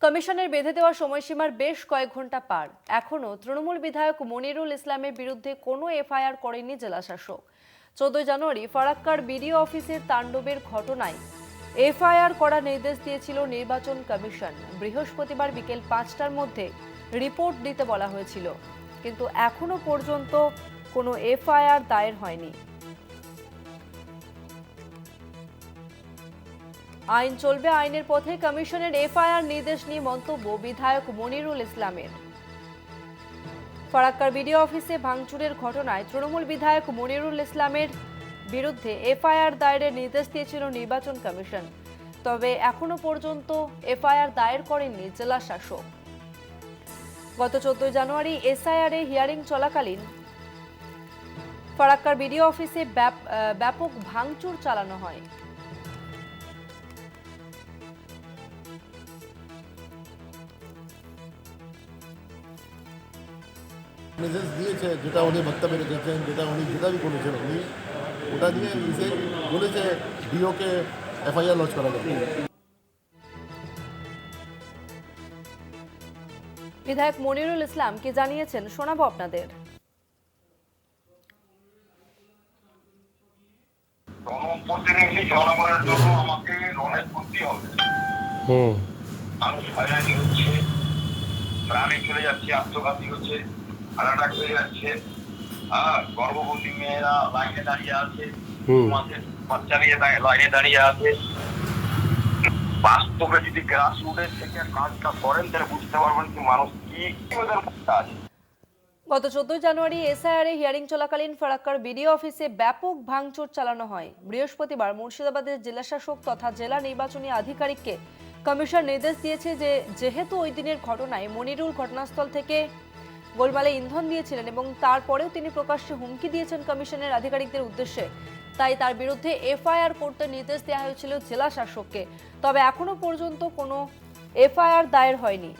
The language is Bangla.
কমিশনের বেঁধে দেওয়া সময়সীমার বেশ কয়েক ঘন্টা পার, এখনো তৃণমূল বিধায়ক মনিরুল ইসলামের বিরুদ্ধে কোনো এফআইআর করেনি জেলাশাসক। 14 জানুয়ারি ফারাক্কার বিডিও অফিসের তাণ্ডবের ঘটনায় এফআইআর করার নির্দেশ দিয়েছিল নির্বাচন কমিশন। বৃহস্পতিবার বিকেল 5টার মধ্যে রিপোর্ট দিতে বলা হয়েছিল, কিন্তু এখনো পর্যন্ত কোনো এফআইআর দায়ের হয়নি। আইন চলবে, আইনের পথে। কমিশনের এফআইআর নির্দেশ নিয়ে মন্তব্য বিধায়ক মনিরুল ইসলামের। ফারাক্কার বিডিও অফিসে ভাঙচুরের ঘটনায় তৃণমূল বিধায়ক মনিরুল ইসলামের বিরুদ্ধে এফআইআর দায়েরের নির্দেশ দিয়েছিল নির্বাচন কমিশন, তবে এখনো পর্যন্ত এফআইআর দায়ের করেননি জেলা শাসক। গত 14 জানুয়ারি এসআইআর এ হিয়ারিং চলাকালীন ফারাক্কার বিডিও অফিসে ব্যাপক ভাঙচুর চালানো হয়। মেসেজ দিয়েছে, যেটা উনি বক্তব্যে রেখেছেন, যেটা উনি যেটা বি বলেছেন উনি ওটা দিয়ে এসে বলেছে ডিওকে এফআইআর লঞ্চ করা যাবে। বিধায়ক মনিরুল ইসলাম কি জানিয়েছেন শোনাবো আপনাদের। জনপ্রতিনিধি জনগণের জন্য আমাকে লড়াই করতে হবে। মানুষ হয়রানি হচ্ছে, প্রাণে চলে যাচ্ছে, আত্মঘাতী হচ্ছে, হারাটাক হয়ে যাচ্ছে। গর্ভবতী মেয়েরা লাইনে দাঁড়িয়ে আছে, মাসের বাচ্চা নিয়ে লাইনে দাঁড়িয়ে আছে। বাস্তবে যদি গ্রাস রুটের থেকে কাজটা করেন তাহলে বুঝতে পারবেন কি মানুষ কি ওদের মধ্যে আছে। গত 14 জানুয়ারি এসআইআর এ হিয়ারিং চলাকালীন ফারাক্কার বিডিও অফিসে ব্যাপক ভাঙচুর চালানো হয়। বৃহস্পতিবার মুর্শিদাবাদের জেলাশাসক তথা জেলা নির্বাচনী আধিকারিককে কমিশন নির্দেশ দিয়েছে যে যেহেতু ওই দিনের ঘটনায় মনিরুল ঘটনাস্থল থেকে গোলমালে ইন্ধন দিয়েছিলেন এবং তারপরেও তিনি প্রকাশ্যে হুমকি দিয়েছেন কমিশনের আধিকারিকদের উদ্দেশ্যে, তাই তার বিরুদ্ধে এফআইআর করতে নির্দেশ দেওয়া হয়েছিল জেলা শাসককে। তবে এখনো পর্যন্ত কোনো এফআইআর দায়ের হয়নি।